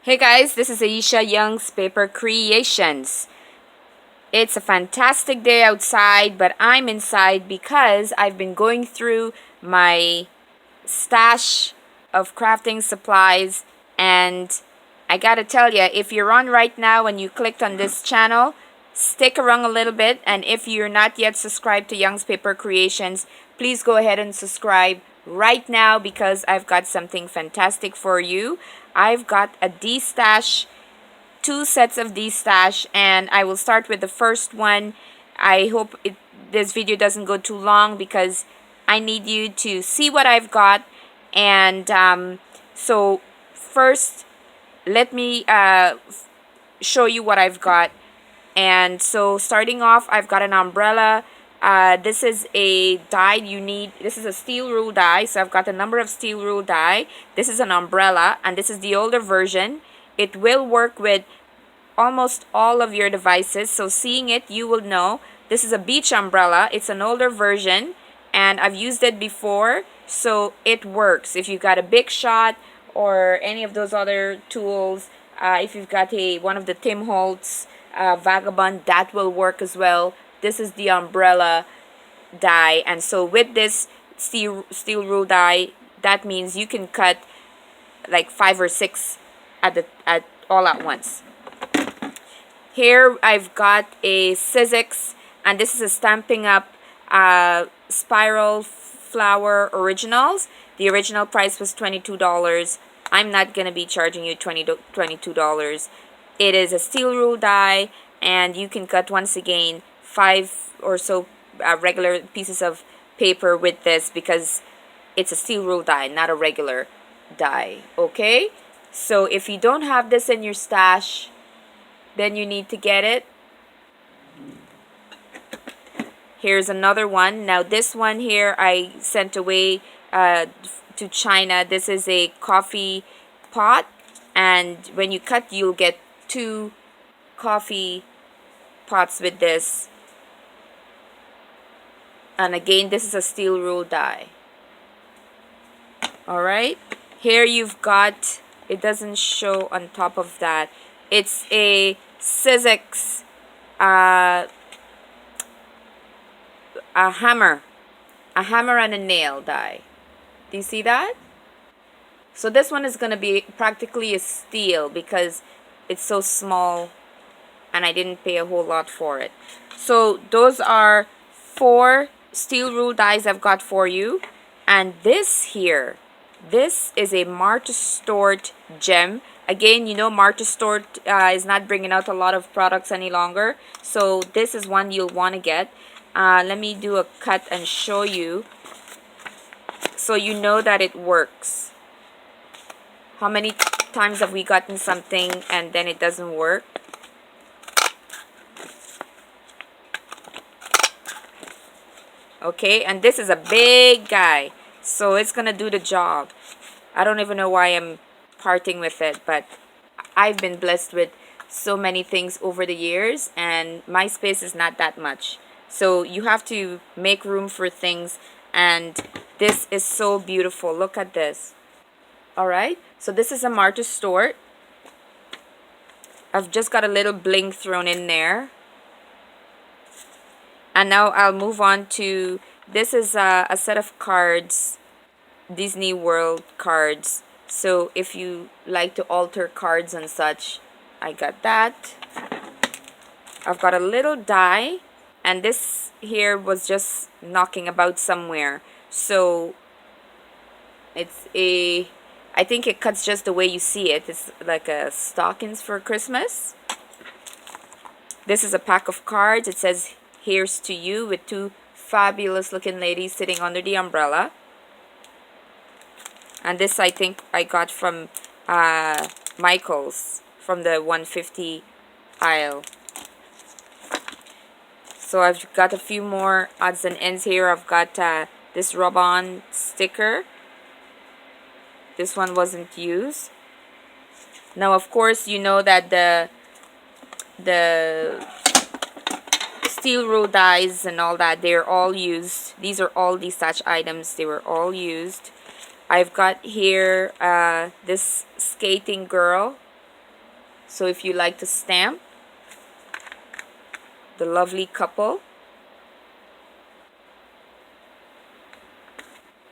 Hey guys, this is Aisha Young's Paper Creations. It's a fantastic day outside, but I'm inside because I've been going through my stash of crafting supplies, and I gotta tell you, if you're on right now and you clicked on this channel, stick around a little bit, and if you're not yet subscribed to Young's Paper Creations, please go ahead and subscribe right now because I've got something fantastic for you. I've got a Destash, two sets of Destash, and I will start with the first one. I hope this video doesn't go too long because I need you to see what I've got. And so first, let me show you what I've got. And so starting off, I've got an umbrella. This is a die you need. This is a steel rule die. So I've got a number of steel rule die. This is an umbrella, and this is the older version. It will work with almost all of your devices. So seeing it, you will know. This is a beach umbrella. It's an older version, and I've used it before. So it works. If you've got a Big Shot or any of those other tools, if you've got one of the Tim Holtz Vagabond, that will work as well. This is the umbrella die, and so with this steel rule die, that means you can cut like 5 or 6 at all at once. Here I've got a Sizzix, and this is a Stampin' Up Spiral Flower Originals. The original price was $22. I'm not gonna be charging you $22. It is a steel rule die, and you can cut, once again, 5 or so regular pieces of paper with this because it's a steel rule die, not a regular die. Okay, so if you don't have this in your stash, then you need to get it. Here's another one. Now this one here I sent away to China. This is a coffee pot, and when you cut, you'll get 2 coffee pots with this. And again, this is a steel rule die. Alright, here you've got, it doesn't show on top of that, it's a Sizzix a hammer and a nail die. Do you see that? So this one is going to be practically a steal because it's so small and I didn't pay a whole lot for it. So those are 4 steel rule dies I've got for you. And this here, this is a Martha Stewart gem. Again, you know, Martha Stewart is not bringing out a lot of products any longer. So this is one you'll want to get. Let me do a cut and show you so you know that it works. How many times have we gotten something and then it doesn't work? Okay, and this is a big guy, so it's gonna do the job. I don't even know why I'm parting with it, but I've been blessed with so many things over the years, and my space is not that much. So you have to make room for things, and this is so beautiful. Look at this. Alright, so this is a Martha Stewart. I've just got a little bling thrown in there. And now I'll move on to, this is a set of cards, Disney World cards. So if you like to alter cards and such, I got that. I've got a little die, and this here was just knocking about somewhere. So it's I think it cuts just the way you see it. It's like a stockings for Christmas. This is a pack of cards. It says, "Here's to you," with 2 fabulous looking ladies sitting under the umbrella. And this I think I got from Michael's, from the 150 aisle. So I've got a few more odds and ends here. I've got this rub-on sticker. This one wasn't used. Now of course you know that the steel rule dies and all that, they're all used. These are all Destash items. They were all used. I've got here this skating girl. So if you like to stamp the lovely couple,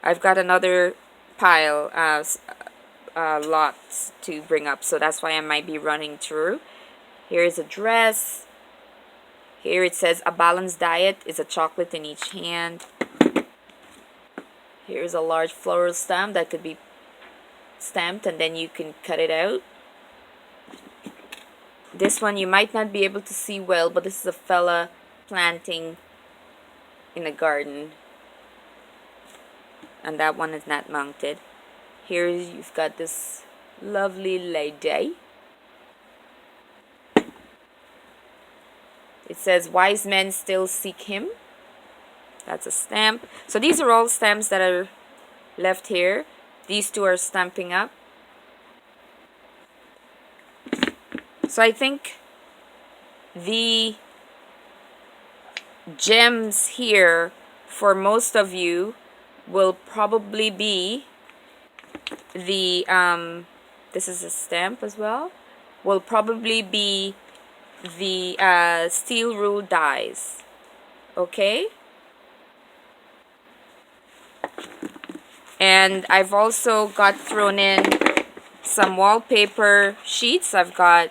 I've got another pile, lots to bring up, so that's why I might be running through. Here is a dress. Here it says a balanced diet is a chocolate in each hand. Here's a large floral stamp that could be stamped and then you can cut it out. This one you might not be able to see well, but this is a fella planting in a garden. And that one is not mounted. Here you've got this lovely lady. It says, wise men still seek him. That's a stamp. So these are all stamps that are left here. These two are stamping up. So I think the gems here for most of you will probably be the, this is a stamp as well, will probably be the steel rule dies. Okay? And I've also got thrown in some wallpaper sheets. I've got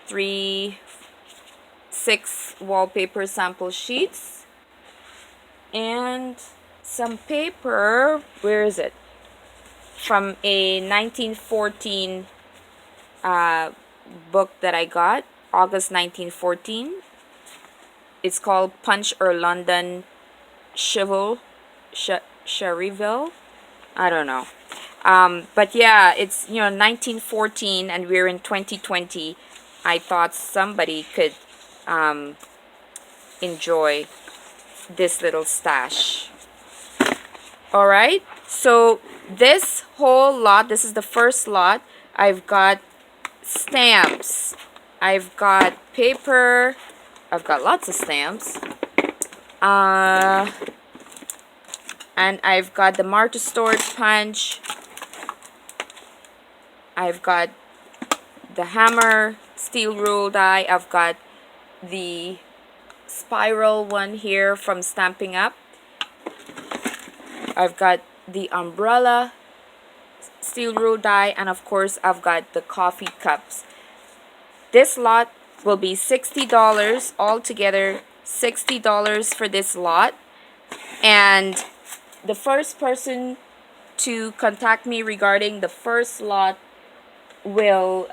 6 wallpaper sample sheets and some paper. Where is it? From a 1914 book that I got, August 1914. It's called Punch or London Cherryville. I don't know. But yeah, it's 1914 and we're in 2020. I thought somebody could enjoy this little stash. Alright, so this whole lot, this is the first lot. I've got stamps, I've got paper, I've got lots of stamps, and I've got the Martha Stewart punch, I've got the hammer steel rule die, I've got the spiral one here from Stamping Up, I've got the umbrella steel rule die, and of course I've got the coffee cups. This lot will be $60 altogether, $60 for this lot. And the first person to contact me regarding the first lot will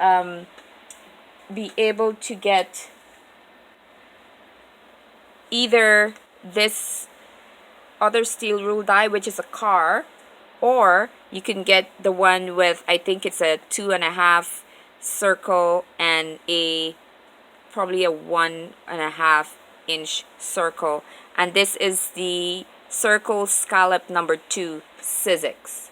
be able to get either this other steel rule die, which is a car, or you can get the one with, I think it's a 2.5 circle and probably a 1.5 inch circle, and this is the circle scallop number 2 Sizzix.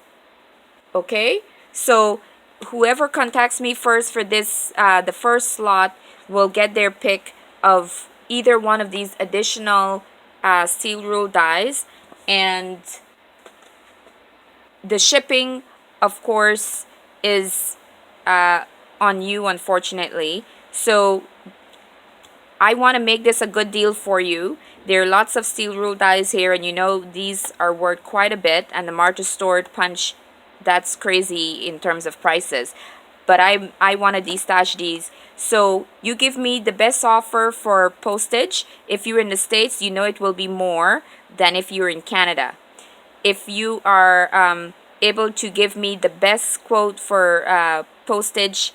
Okay, so whoever contacts me first for this, the first slot, will get their pick of either one of these additional steel rule dies, and the shipping, of course, is on you, unfortunately. So I want to make this a good deal for you. There are lots of steel rule dies here, and these are worth quite a bit. And the Martha Stewart punch, that's crazy in terms of prices. But I want to destash these. So you give me the best offer for postage. If you're in the States, it will be more than if you're in Canada. If you are able to give me the best quote for postage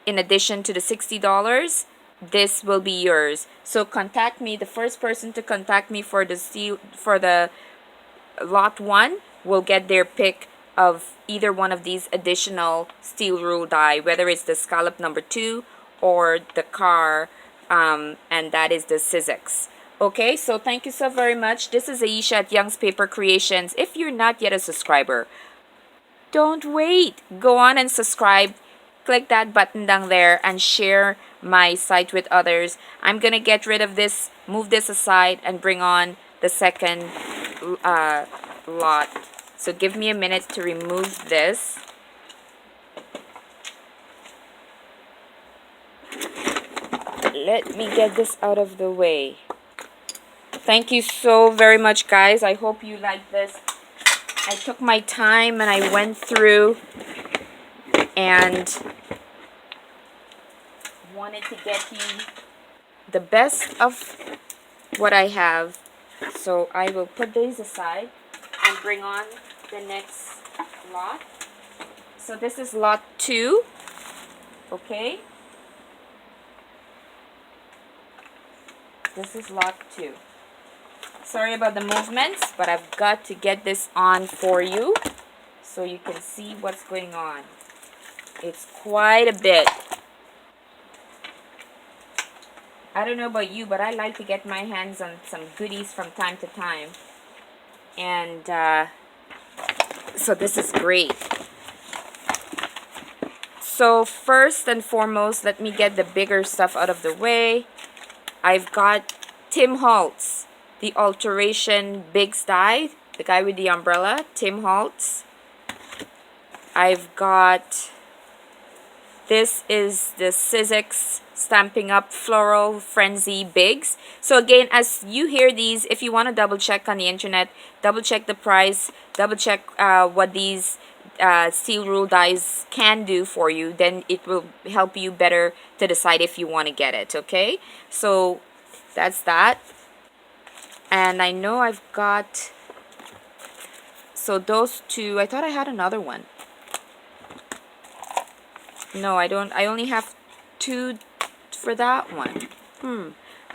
in addition to the $60, this will be yours. So contact me. The first person to contact me for the lot 1 will get their pick of either one of these additional steel rule die, whether it's the scallop number 2 or the car, and that is the Sizzix. Okay, so thank you so very much. This is Aisha at Young's Paper Creations. If you're not yet a subscriber, don't wait. Go on and subscribe. Click that button down there and share my site with others. I'm going to get rid of this, move this aside, and bring on the second lot. So give me a minute to remove this. let me get this out of the way. Thank you so very much, guys. I hope you like this. I took my time and I went through and wanted to get you the best of what I have. So I will put these aside and bring on the next lot. So this is lot 2. Okay. This is lot 2. Sorry about the movements, but I've got to get this on for you so you can see what's going on. It's quite a bit. I don't know about you, but I like to get my hands on some goodies from time to time. And so this is great. So first and foremost, let me get the bigger stuff out of the way. I've got Tim Holtz, the Alteration Big Style, the guy with the umbrella, Tim Holtz. I've got, this is the Sizzix Stamping Up Floral Frenzy Bigs. So again, as you hear these, if you want to double check on the internet, double check the price, double check what these steel rule dies can do for you, then it will help you better to decide if you want to get it, okay? So that's that. And I know I've got, so those two, I thought I had another one. No, I don't. I only have 2 for that one.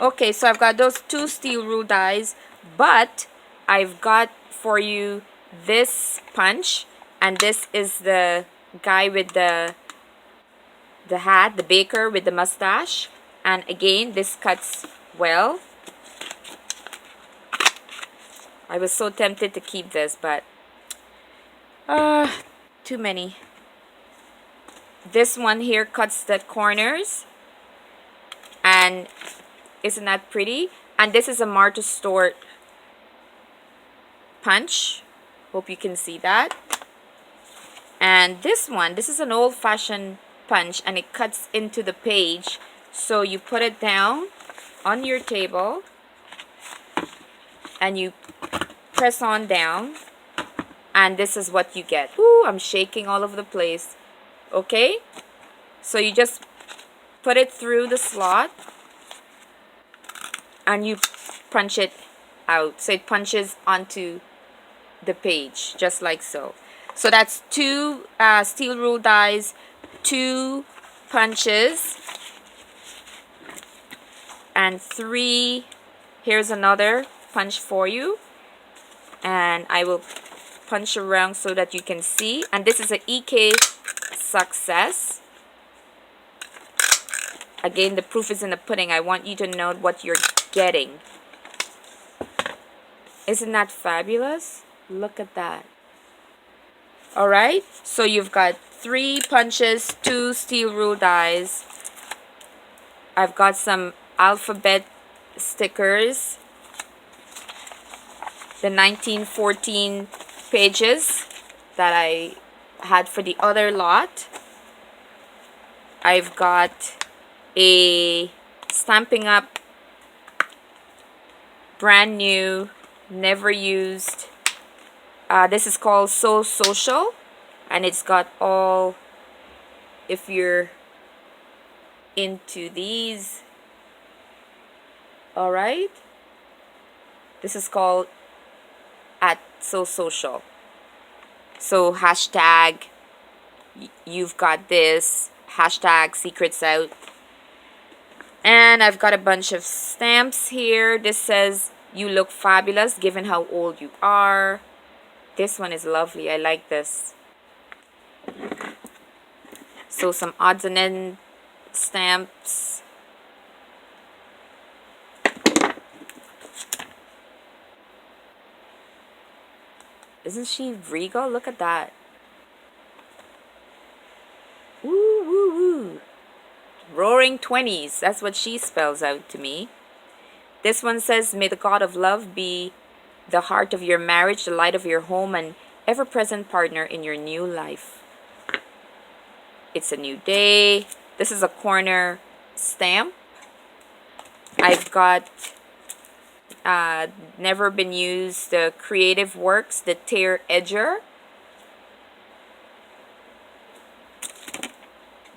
Okay, so I've got those 2 steel rule dies, but I've got for you this punch, and this is the guy with the hat, the baker with the mustache. And again, this cuts well. I was so tempted to keep this, but too many. This one here cuts the corners, and isn't that pretty? And this is a Martha Stewart punch. Hope you can see that. And this one, this is an old-fashioned punch, and it cuts into the page. So you put it down on your table and you press on down, and this is what you get. Ooh, I'm shaking all over the place. Okay, so you just put it through the slot and you punch it out, so it punches onto the page just like so. So that's 2 steel rule dies, 2 punches, and 3. Here's another punch for you, and I will punch around so that you can see. And this is an EK Success. Again, the proof is in the pudding. I want you to know what you're getting. Isn't that fabulous? Look at that. Alright, so you've got 3 punches, 2 steel rule dies. I've got some alphabet stickers, the 1914 pages that I had for the other lot. I've got a Stamping Up brand new, never used. This is called So Social, and it's got all, if you're into these, alright, this is called at So Social. So hashtag you've got this, hashtag secrets out. And I've got a bunch of stamps here. This says you look fabulous given how old you are. This one is lovely. I like this. So some odds and ends stamps. Isn't she regal? Look at that. Woo, woo, woo. Roaring 20s. That's what she spells out to me. This one says, may the God of love be the heart of your marriage, the light of your home, and ever-present partner in your new life. It's a new day. This is a corner stamp. I've got never been used, the Creative Works, the Tear Edger.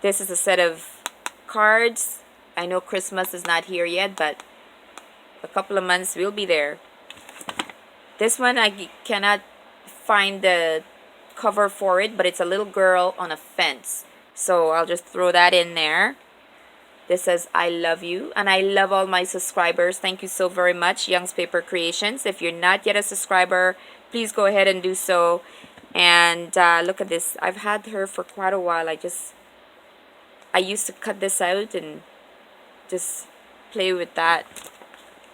This is a set of cards. I know Christmas is not here yet, but a couple of months will be there. This one I cannot find the cover for it, but it's a little girl on a fence. So I'll just throw that in there. This says, I love you, and I love all my subscribers. Thank you so very much, Young's Paper Creations. If you're not yet a subscriber, please go ahead and do so. And look at this. I've had her for quite a while. I used to cut this out and just play with that.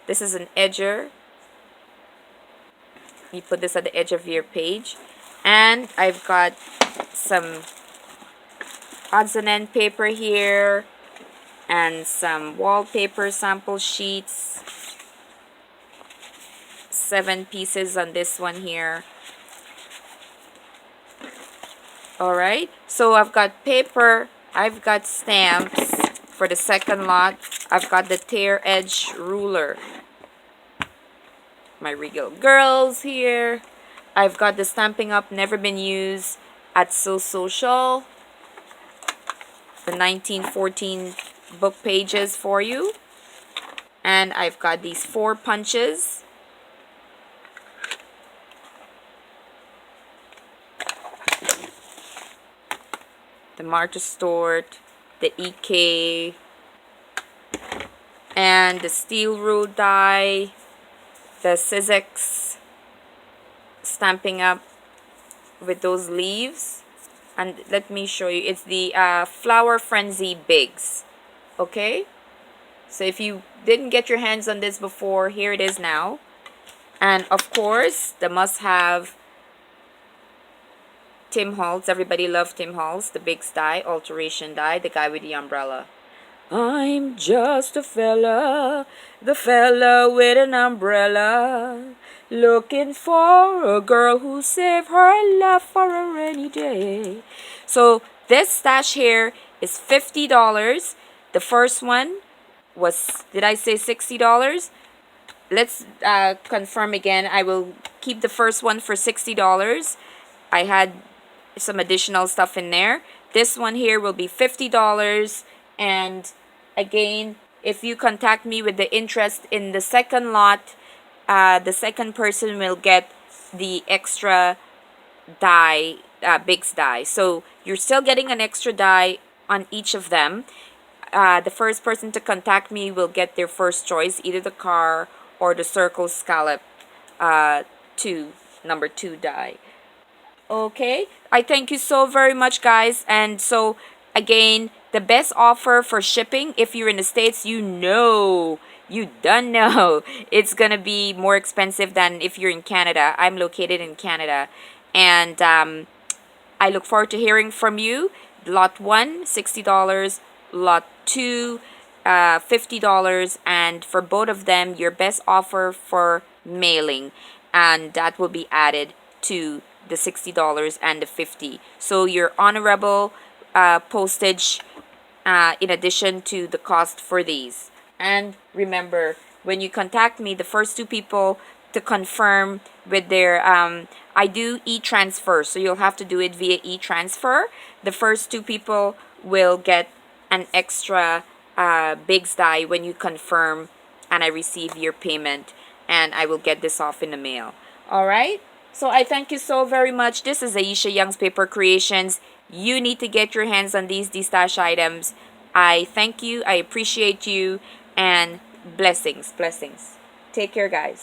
This is an edger. You put this at the edge of your page. And I've got some odds and end paper here and some wallpaper sample sheets. 7 pieces on this one here. Alright, so I've got paper, I've got stamps for the second lot. I've got the tear edge ruler. My Regal Girls here. I've got the Stamping Up Never Been Used at So Social. The 1914 book pages for you. And I've got these 4 punches. The Martha Stewart, the EK, and the steel rule die, the Sizzix Stamping Up with those leaves. And let me show you, it's the Flower Frenzy Bigs. Okay, so if you didn't get your hands on this before, here it is now. And of course, the must-have Tim Holtz. Everybody loved Tim Holtz, the Bigs die, alteration die, the guy with the umbrella. I'm just a fella, the fella with an umbrella, looking for a girl who saved her life for a rainy day. So this stash here is $50. The first one was, did I say $60? Let's confirm again. I will keep the first one for $60. I had some additional stuff in there. This one here will be $50. And again, if you contact me with the interest in the second lot, the second person will get the extra die, Bigs die. So you're still getting an extra die on each of them. The first person to contact me will get their first choice, either the car or the circle scallop number 2 die. Okay, I thank you so very much, guys. And so again, the best offer for shipping, if you're in the States, you done know it's gonna be more expensive than if you're in Canada. I'm located in Canada, and I look forward to hearing from you. Lot 1, $60. Lot 2, $50. And for both of them, your best offer for mailing, and that will be added to the $60 and the $50. So your honorable postage in addition to the cost for these. And remember, when you contact me, the first 2 people to confirm with their I do e-transfer, so you'll have to do it via e-transfer. The first 2 people will get an extra Bigs die when you confirm and I receive your payment, and I will get this off in the mail. Alright, so I thank you so very much. This is Aisha Young's Paper Creations. You need to get your hands on these Destash items. I thank you, I appreciate you, and blessings. Take care, guys.